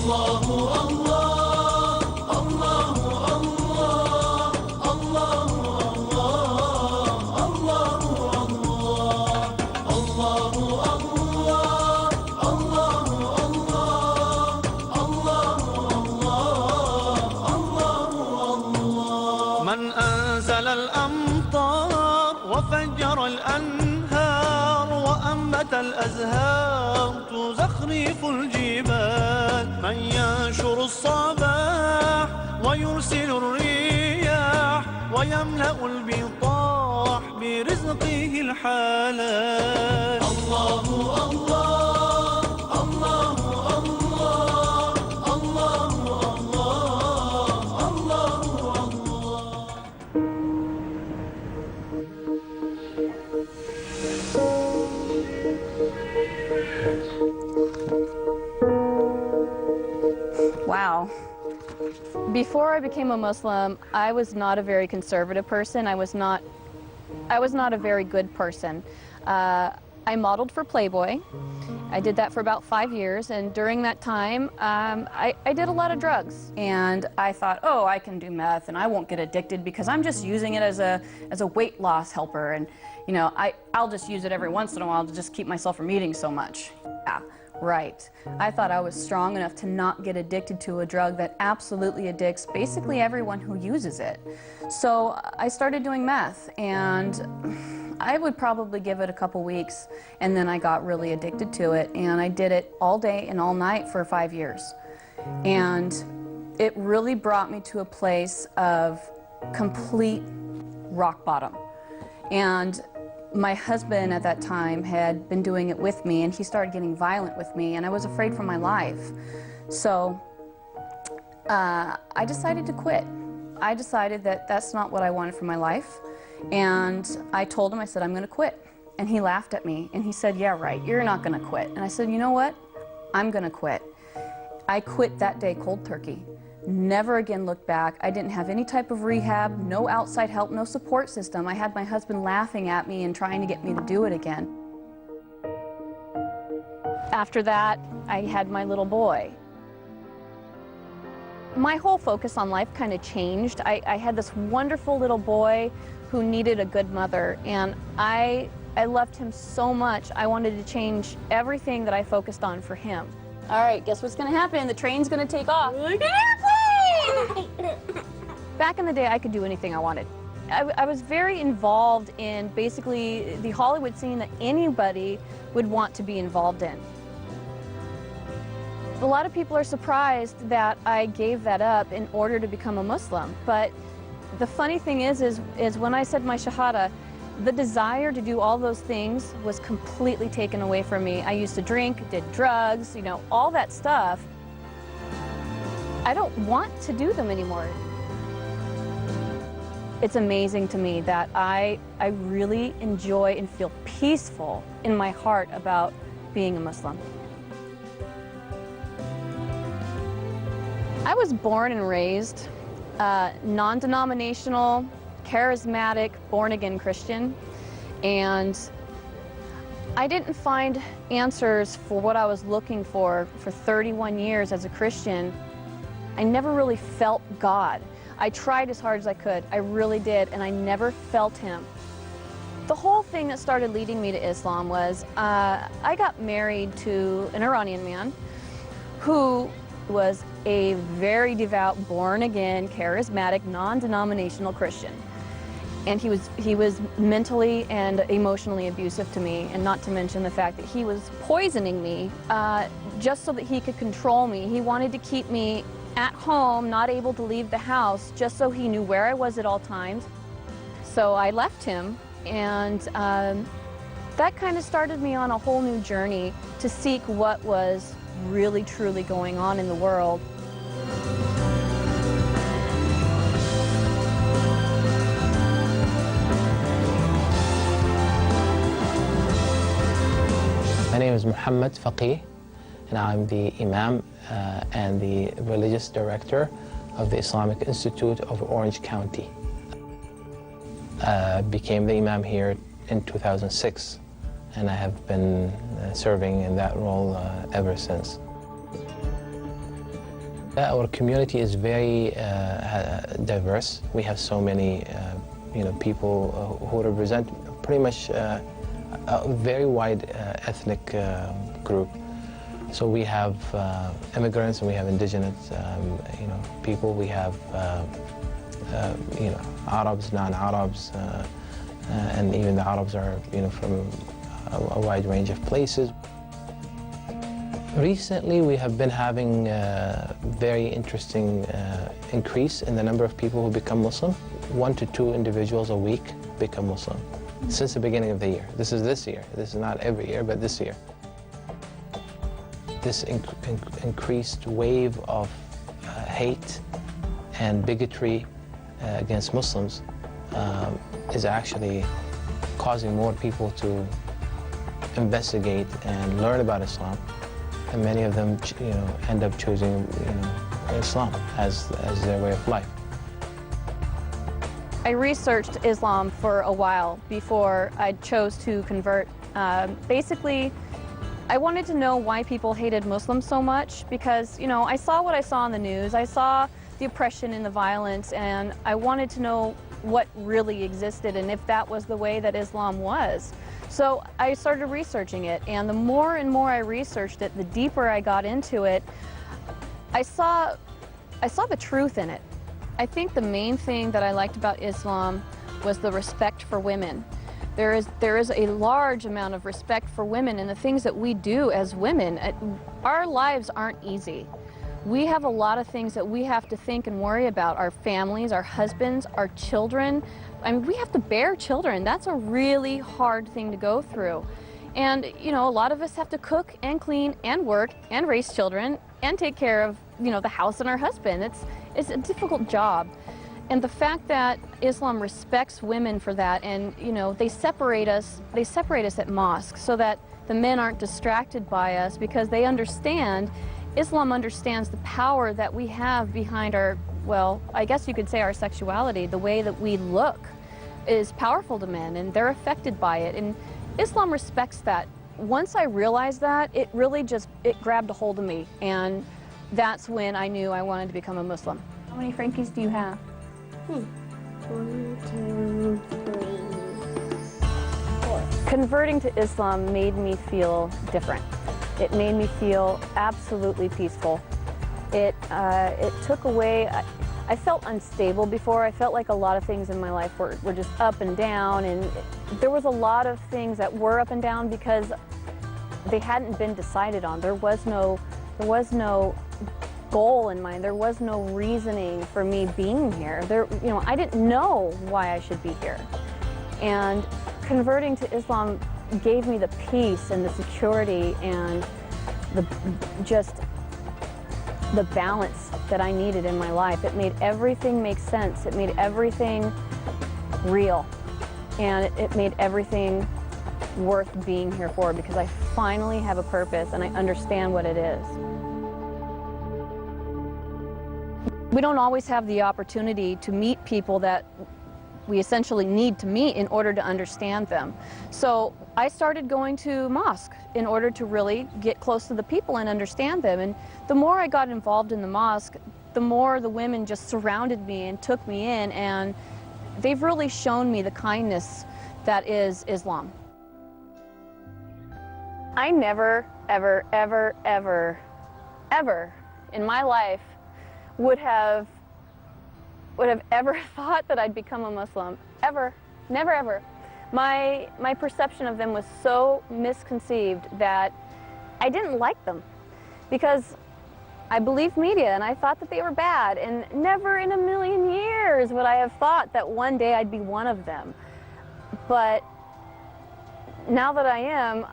من أنزل الأمطار وفجر الأنهار وأنبت الأزهار تزخرف الجبال، من ينشر الصباح ويرسل الرياح ويملأ البطاح برزقه الحلال. الله الله Wow. Before I became a Muslim, I was not a very conservative person. I was not a very good person. I modeled for Playboy. I did that for about 5 years, and during that time, I did a lot of drugs. And I thought, oh, I can do meth, and I won't get addicted because I'm just using it as a weight loss helper, and you know, I'll just use it every once in a while to just keep myself from eating so much. Yeah. Right. I thought I was strong enough to not get addicted to a drug that absolutely addicts basically everyone who uses it. So I started doing meth, and I would probably give it a couple weeks, and then I got really addicted to it, and I did it all day and all night for 5 years. And it really brought me to a place of complete rock bottom. And my husband at that time had been doing it with me, and he started getting violent with me, and I was afraid for my life. So I decided to quit. I decided that that's not what I wanted for my life, and I told him, I said, I'm going to quit. And he laughed at me, and he said, yeah, right, you're not going to quit. And I said, you know what? I'm going to quit. I quit that day cold turkey. Never again looked back. I didn't have any type of rehab, no outside help, no support system. I had my husband laughing at me and trying to get me to do it again. After that, I had my little boy. My whole focus on life kind of changed. I had this wonderful little boy who needed a good mother, and I loved him so much. I wanted to change everything that I focused on for him. All right, guess what's going to happen? The train's going to take off. Like an airplane! Back in the day, I could do anything I wanted. I was very involved in basically the Hollywood scene that anybody would want to be involved in. A lot of people are surprised that I gave that up in order to become a Muslim. But the funny thing is when I said my Shahada, the desire to do all those things was completely taken away from me. I used to drink, did drugs, you know, all that stuff. I don't want to do them anymore. It's amazing to me that I really enjoy and feel peaceful in my heart about being a Muslim. I was born and raised non-denominational, charismatic, born-again Christian, and I didn't find answers for what I was looking for 31 years as a Christian. I never really felt God. I tried as hard as I could, I really did, and I never felt Him. The whole thing that started leading me to Islam was I got married to an Iranian man who was a very devout, born-again, charismatic, non-denominational Christian. And he was mentally and emotionally abusive to me, and not to mention the fact that he was poisoning me just so that he could control me. He wanted to keep me at home, not able to leave the house, just so he knew where I was at all times. So I left him, and that kind of started me on a whole new journey to seek what was really, truly going on in the world. My name is Muhammad Faqih, and I'm the Imam and the Religious Director of the Islamic Institute of Orange County. Became the Imam here in 2006, and I have been serving in that role ever since. Our community is very diverse. We have so many people who represent pretty much a very wide ethnic group. So we have immigrants and we have indigenous people. We have Arabs, non-Arabs, and even the Arabs are from a wide range of places. Recently, we have been having a very interesting increase in the number of people who become Muslim. 1 to 2 individuals a week become Muslim since the beginning of the year. This is this year. This is not every year, but this year. This increased wave of hate and bigotry against Muslims is actually causing more people to investigate and learn about Islam. And many of them, end up choosing, Islam as their way of life. I researched Islam for a while before I chose to convert. Basically, I wanted to know why people hated Muslims so much because, I saw what I saw on the news. I saw the oppression and the violence, and I wanted to know what really existed and if that was the way that Islam was. So I started researching it, and the more and more I researched it, the deeper I got into it, I saw the truth in it. I think the main thing that I liked about Islam was the respect for women. There is a large amount of respect for women and the things that we do as women. Our lives aren't easy. We have a lot of things that we have to think and worry about. Our families, our husbands, our children. I mean, we have to bear children. That's a really hard thing to go through. And, a lot of us have to cook and clean and work and raise children and take care of, the house and our husband. It's a difficult job. And the fact that Islam respects women for that, and, they separate us at mosques so that the men aren't distracted by us because they understand, Islam understands the power that we have behind our, well, I guess you could say our sexuality. The way that we look is powerful to men, and they're affected by it. And Islam respects that. Once I realized that, it really it grabbed a hold of me. And that's when I knew I wanted to become a Muslim. How many Frankies do you have? 1, 2, 3, 4. Converting to Islam made me feel different. It made me feel absolutely peaceful. It took away, I felt unstable before. I felt like a lot of things in my life were just up and down, and there was a lot of things that were up and down because they hadn't been decided on. There was no goal in mind. There was no reasoning for me being here. I didn't know why I should be here. And converting to Islam gave me the peace and the security and the balance that I needed in my life. It made everything make sense. It made everything real. And it made everything worth being here for because I finally have a purpose and I understand what it is. We don't always have the opportunity to meet people that we essentially need to meet in order to understand them. So I started going to mosque in order to really get close to the people and understand them. And the more I got involved in the mosque, the more the women just surrounded me and took me in, and they've really shown me the kindness that is Islam. I never, ever, ever, ever, ever in my life would have ever thought that I'd become a Muslim. Ever. Never, ever. My perception of them was so misconceived that I didn't like them because I believed media and I thought that they were bad, and never in a million years would I have thought that one day I'd be one of them. But now that I am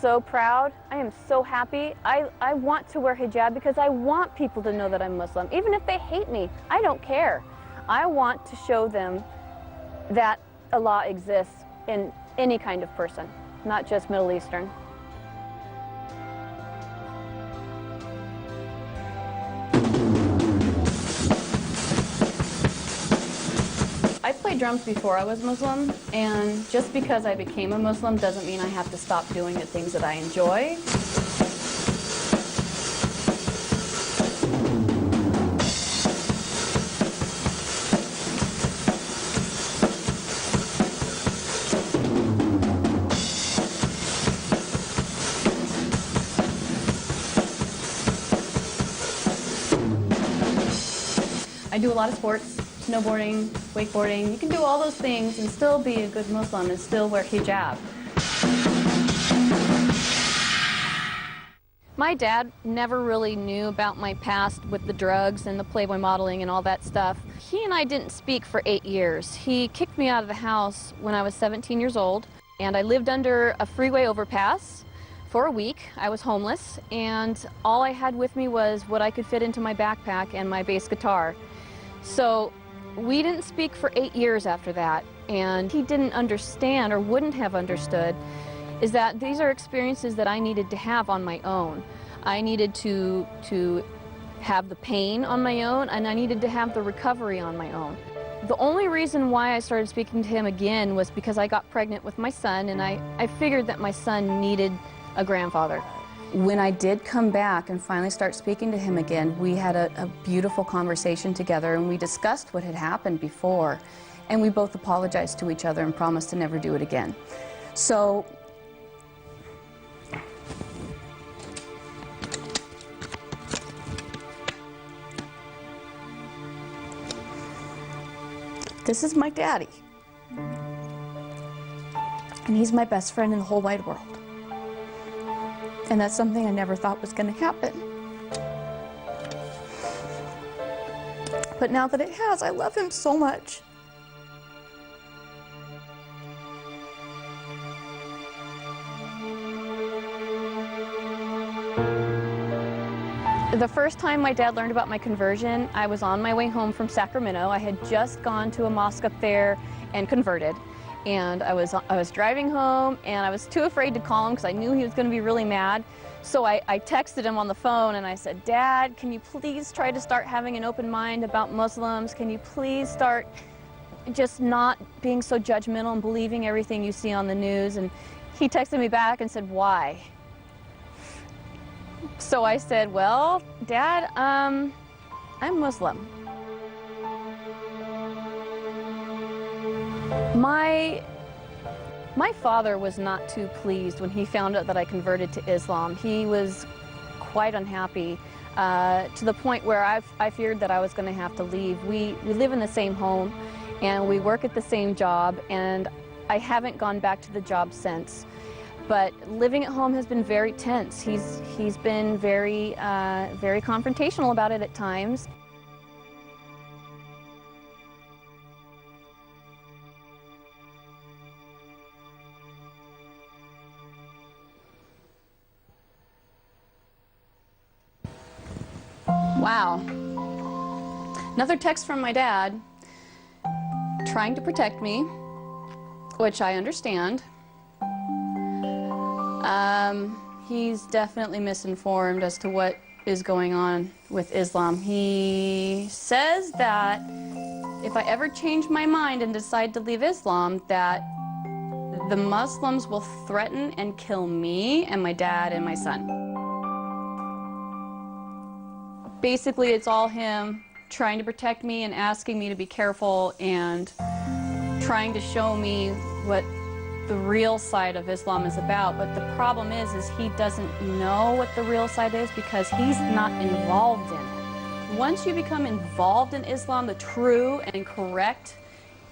so proud. I am so happy. I want to wear hijab because I want people to know that I'm Muslim. Even if they hate me, I don't care. I want to show them that Allah exists in any kind of person, not just Middle Eastern. I played drums before I was Muslim, and just because I became a Muslim doesn't mean I have to stop doing the things that I enjoy. I do a lot of sports, snowboarding, wakeboarding. You can do all those things and still be a good Muslim and still wear hijab. My dad never really knew about my past with the drugs and the Playboy modeling and all that stuff. He and I didn't speak for 8 years. He kicked me out of the house when I was 17 years old, and I lived under a freeway overpass for a week. I was homeless, and all I had with me was what I could fit into my backpack and my bass guitar. So we didn't speak for 8 years after that, and he didn't understand, or wouldn't have understood, is that these are experiences that I needed to have on my own. I needed to have the pain on my own, and I needed to have the recovery on my own. The only reason why I started speaking to him again was because I got pregnant with my son, and I figured that my son needed a grandfather. When I did come back and finally start speaking to him again, we had a beautiful conversation together, and we discussed what had happened before, and we both apologized to each other and promised to never do it again. So this is my daddy, and he's my best friend in the whole wide world. And that's something I never thought was going to happen. But now that it has, I love him so much. The first time my dad learned about my conversion, I was on my way home from Sacramento. I had just gone to a mosque up there and converted. And I was driving home, and I was too afraid to call him because I knew he was going to be really mad. So I texted him on the phone, and I said, "Dad, can you please try to start having an open mind about Muslims? Can you please start just not being so judgmental and believing everything you see on the news?" And he texted me back and said, "Why?" So I said, "Well, Dad, I'm Muslim." My father was not too pleased when he found out that I converted to Islam. He was quite unhappy to the point where I feared that I was going to have to leave. We live in the same home, and we work at the same job, and I haven't gone back to the job since. But living at home has been very tense. He's been very confrontational about it at times. Wow. Another text from my dad, trying to protect me, which I understand. He's definitely misinformed as to what is going on with Islam. He says that if I ever change my mind and decide to leave Islam, that the Muslims will threaten and kill me and my dad and my son. Basically, it's all him trying to protect me and asking me to be careful and trying to show me what the real side of Islam is about. But the problem is he doesn't know what the real side is because he's not involved in it. Once you become involved in Islam, the true and correct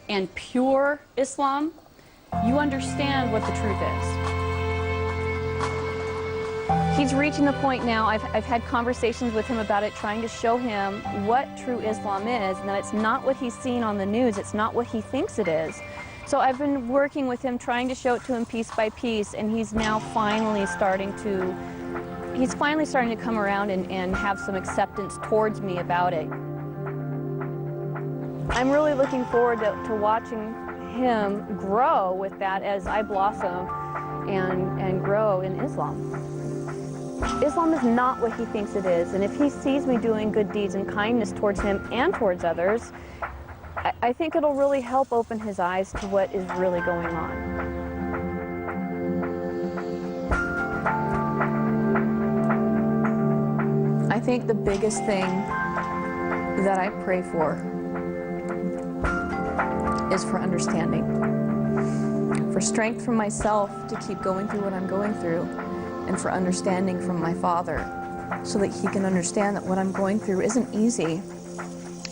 and pure Islam, you understand what the truth is. He's reaching the point now, I've had conversations with him about it, trying to show him what true Islam is, and that it's not what he's seen on the news, it's not what he thinks it is. So I've been working with him, trying to show it to him piece by piece, and he's now finally starting to come around and have some acceptance towards me about it. I'm really looking forward to watching him grow with that as I blossom and grow in Islam. Islam is not what he thinks it is, and if he sees me doing good deeds and kindness towards him and towards others, I think it'll really help open his eyes to what is really going on. I think the biggest thing that I pray for is for understanding, for strength from myself to keep going through what I'm going through, and for understanding from my Father so that he can understand that what I'm going through isn't easy.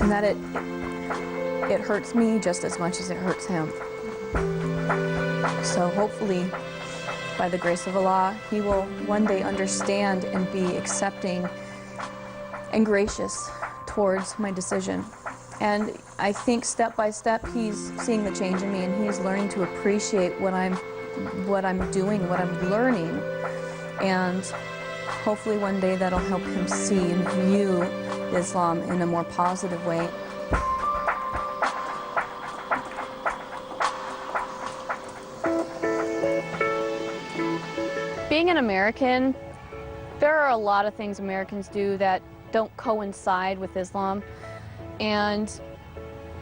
and that it hurts me just as much as it hurts him. So hopefully, by the grace of Allah, he will one day understand and be accepting and gracious towards my decision. And I think step by step he's seeing the change in me, and he's learning to appreciate what I'm doing, what I'm learning. And hopefully one day that'll help him see and view Islam in a more positive way. Being an American, there are a lot of things Americans do that don't coincide with Islam. And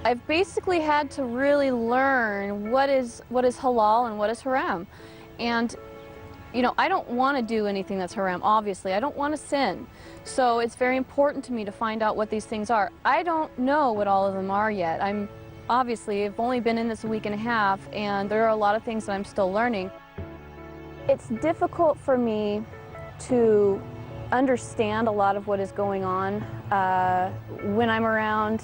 I've basically had to really learn what is halal and what is haram. And you know, I don't want to do anything that's haram, obviously. I don't want to sin. So it's very important to me to find out what these things are. I don't know what all of them are yet. I've only been in this a week and a half, and there are a lot of things that I'm still learning. It's difficult for me to understand a lot of what is going on when I'm around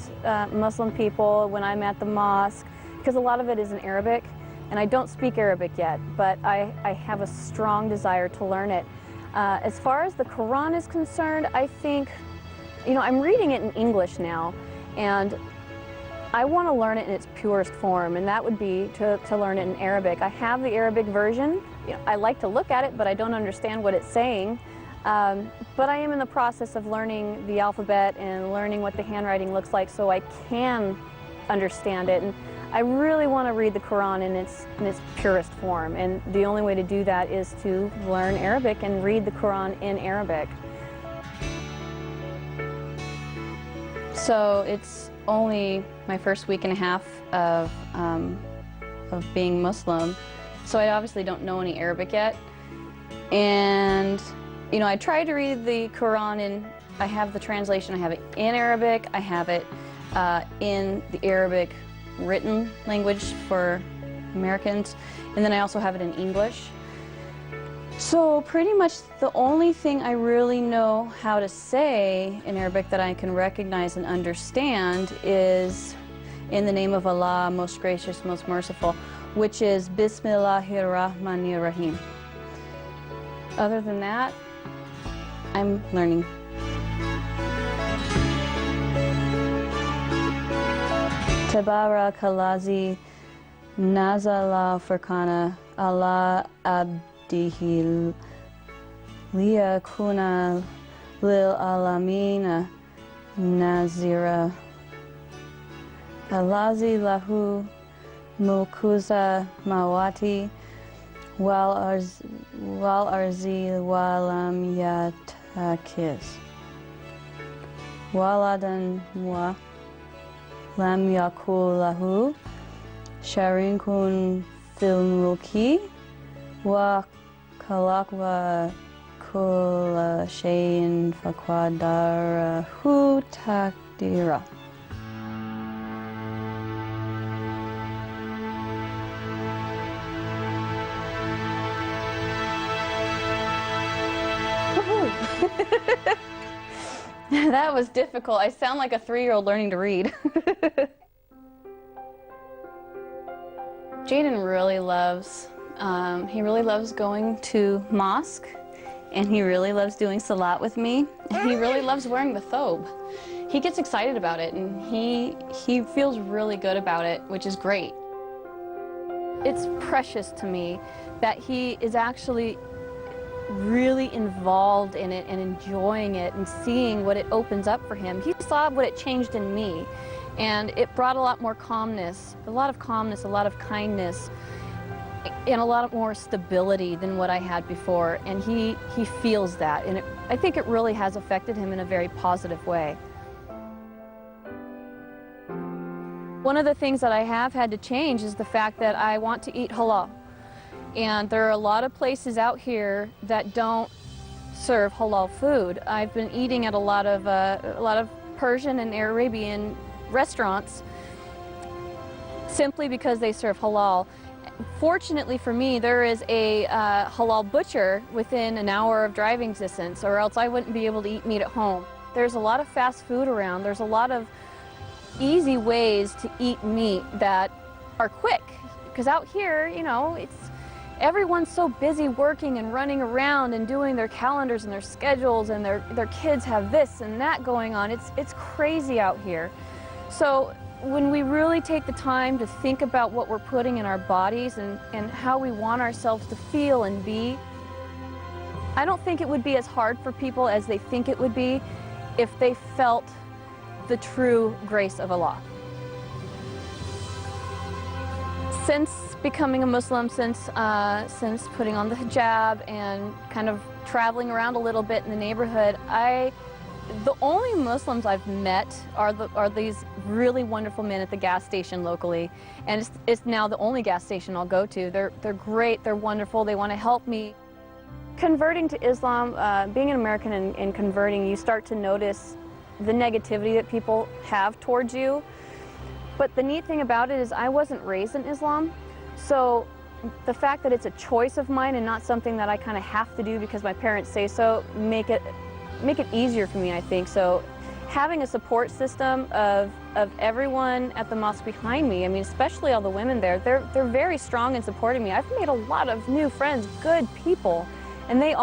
Muslim people, when I'm at the mosque, because a lot of it is in Arabic. And I don't speak Arabic yet, but I have a strong desire to learn it. As far as the Quran is concerned, I think, you know, I'm reading it in English now, and I want to learn it in its purest form, and that would be to learn it in Arabic. I have the Arabic version. You know, I like to look at it, but I don't understand what it's saying. But I am in the process of learning the alphabet and learning what the handwriting looks like so I can understand it. And I really want to read the Quran in its purest form, and the only way to do that is to learn Arabic and read the Quran in Arabic. So it's only my first week and a half of being Muslim, so I obviously don't know any Arabic yet. And you know, I tried to read the Quran, and I have the translation. I have it in Arabic. I have it in the Arabic written language for Americans, and then I also have it in English. So pretty much the only thing I really know how to say in Arabic that I can recognize and understand is in the name of Allah, most gracious, most merciful, which is Bismillahir Rahmanir Rahim. Other than that, I'm learning. Tabarakallazi nazala furqana ala abdihi liyakuna lil alamina nazira. Allazi lahu mulkuza mawati wal arzi walam yatakis waladan wa lam yakul lahu sharikun fil mulki wa khalaqwa kulla shay'in faqadarahu taqdira. That was difficult. I sound like a 3-year-old learning to read. Jaden really loves, he really loves going to mosque, and he really loves doing salat with me, and he really loves wearing the thobe. He gets excited about it, and he feels really good about it, which is great. It's precious to me that he is actually really involved in it and enjoying it and seeing what it opens up for him. He saw what it changed in me, and it brought a lot more calmness, a lot of kindness, and a lot more stability than what I had before, and he feels that, and I think it really has affected him in a very positive way. One of the things that I have had to change is the fact that I want to eat halal. And there are a lot of places out here that don't serve halal food. I've been eating at a lot of Persian and Arabian restaurants simply because they serve halal. Fortunately for me, there is a halal butcher within an hour of driving distance, or else I wouldn't be able to eat meat at home. There's a lot of fast food around. There's a lot of easy ways to eat meat that are quick. Because out here, you know, everyone's so busy working and running around and doing their calendars and their schedules, and their kids have this and that going on. It's crazy out here. So when we really take the time to think about what we're putting in our bodies and how we want ourselves to feel and be, I don't think it would be as hard for people as they think it would be if they felt the true grace of Allah. Since becoming a Muslim, since putting on the hijab and kind of traveling around a little bit in the neighborhood, the only Muslims I've met are these really wonderful men at the gas station locally, and it's now the only gas station I'll go to. They're great, they're wonderful, they want to help me. Converting to Islam, being an American and converting, you start to notice the negativity that people have towards you. But the neat thing about it is I wasn't raised in Islam, so the fact that it's a choice of mine and not something that I kind of have to do because my parents say so, make it easier for me, I think. So having a support system of everyone at the mosque behind me, I mean, especially all the women there, they're very strong in supporting me. I've made a lot of new friends, good people, and they're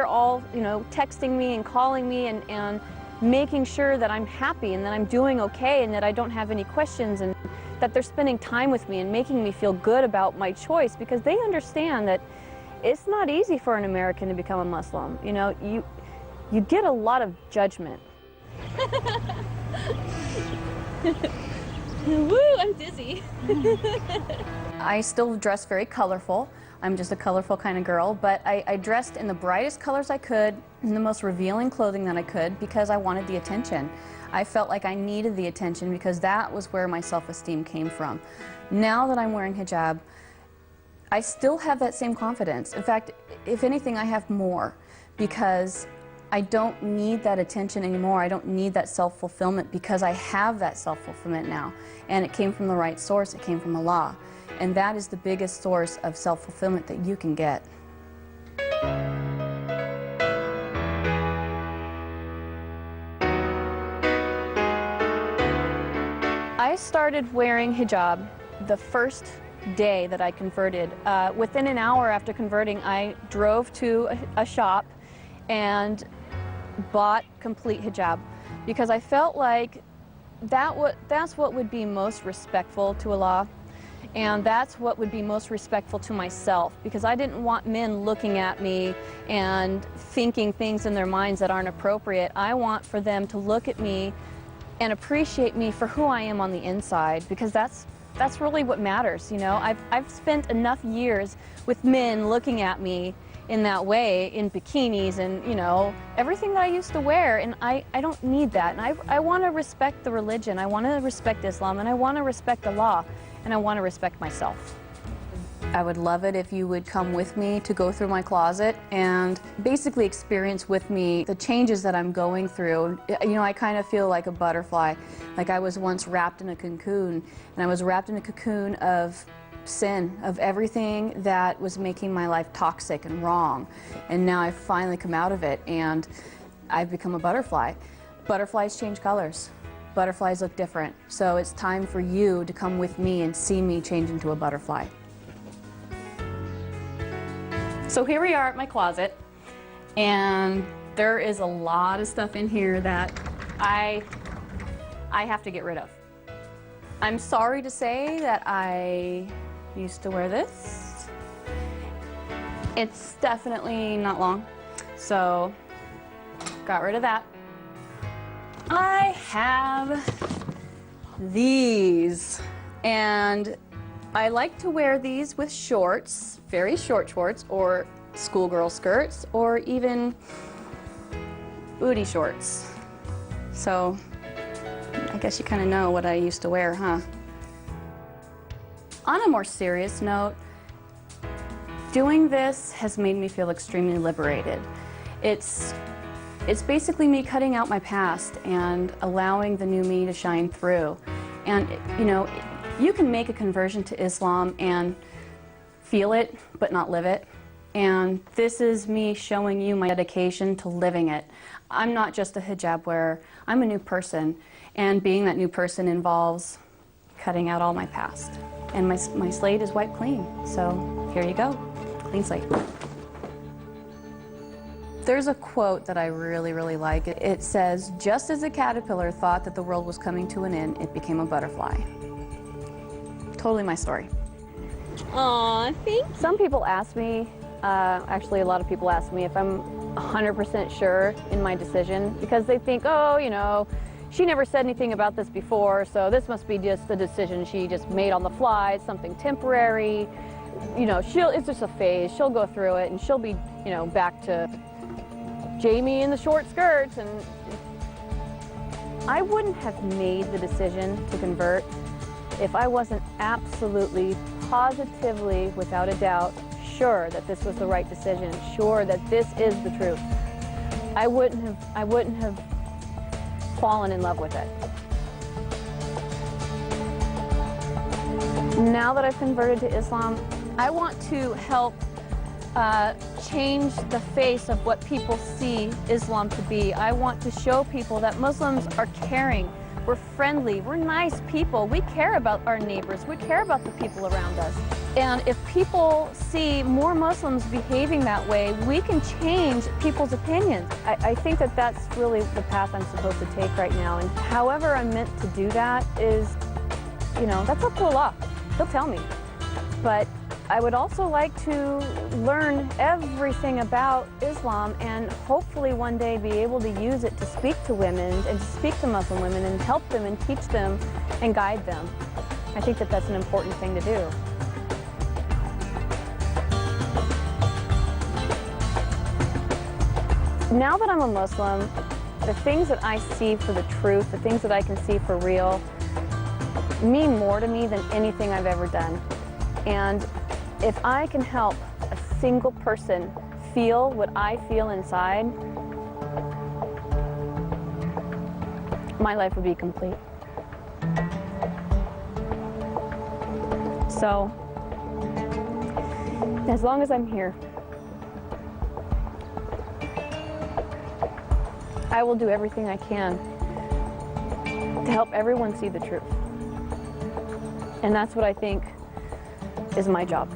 all, you know, texting me and calling me and making sure that I'm happy and that I'm doing okay and that I don't have any questions, and that they're spending time with me and making me feel good about my choice, because they understand that it's not easy for an American to become a Muslim. You know, you get a lot of judgment. Woo, I'm dizzy. I still dress very colorful. I'm just a colorful kind of girl, but I dressed in the brightest colors I could, in the most revealing clothing that I could, because I wanted the attention. I felt like I needed the attention because that was where my self-esteem came from. Now that I'm wearing hijab, I still have that same confidence. In fact, if anything, I have more, because I don't need that attention anymore. I don't need that self-fulfillment, because I have that self-fulfillment now. And it came from the right source. It came from Allah. And that is the biggest source of self-fulfillment that you can get. I started wearing hijab the first day that I converted. Within an hour after converting, I drove to a shop and bought complete hijab, because I felt like that's what would be most respectful to Allah. And that's what would be most respectful to myself, because I didn't want men looking at me and thinking things in their minds that aren't appropriate. I want for them to look at me and appreciate me for who I am on the inside, because that's really what matters, you know. I've spent enough years with men looking at me in that way, in bikinis and, you know, everything that I used to wear, and I don't need that. And I want to respect the religion, I want to respect Islam, and I want to respect Allah. And I want to respect myself. I would love it if you would come with me to go through my closet and basically experience with me the changes that I'm going through. You know, I kind of feel like a butterfly. Like I was once wrapped in a cocoon, and I was wrapped in a cocoon of sin, of everything that was making my life toxic and wrong. And now I've finally come out of it, and I've become a butterfly. Butterflies change colors. Butterflies look different. So it's time for you to come with me and see me change into a butterfly. So here we are at my closet, and there is a lot of stuff in here that I have to get rid of. I'm sorry to say that I used to wear this. It's definitely not long, so got rid of that. I have these, and I like to wear these with shorts, very short shorts, or schoolgirl skirts, or even booty shorts. So I guess you kind of know what I used to wear, huh? On a more serious note, doing this has made me feel extremely liberated. It's basically me cutting out my past and allowing the new me to shine through. And, you know, you can make a conversion to Islam and feel it, but not live it. And this is me showing you my dedication to living it. I'm not just a hijab wearer, I'm a new person. And being that new person involves cutting out all my past. And my slate is wiped clean. So here you go, clean slate. There's a quote that I really, really like. It says, "Just as a caterpillar thought that the world was coming to an end, it became a butterfly." Totally my story. Aw, thank you. Some people ask me, actually a lot of people ask me if I'm 100% sure in my decision, because they think, oh, you know, she never said anything about this before, so this must be just the decision she just made on the fly. It's something temporary. You know, it's just a phase. She'll go through it and she'll be, you know, back to Jamie in the short skirts. And I wouldn't have made the decision to convert if I wasn't absolutely, positively, without a doubt, sure that this was the right decision, sure that this is the truth. I wouldn't have fallen in love with it. Now that I've converted to Islam, I want to help change the face of what people see Islam to be. I want to show people that Muslims are caring, we're friendly, we're nice people, we care about our neighbors, we care about the people around us. And if people see more Muslims behaving that way, we can change people's opinions. I think that that's really the path I'm supposed to take right now. And however I'm meant to do that is, you know, that's up to Allah. He'll tell me. But I would also like to learn everything about Islam and hopefully one day be able to use it to speak to women and to speak to Muslim women and help them and teach them and guide them. I think that that's an important thing to do. Now that I'm a Muslim, the things that I see for the truth, the things that I can see for real, mean more to me than anything I've ever done. And if I can help a single person feel what I feel inside, my life would be complete. So, as long as I'm here, I will do everything I can to help everyone see the truth. And that's what I think is my job.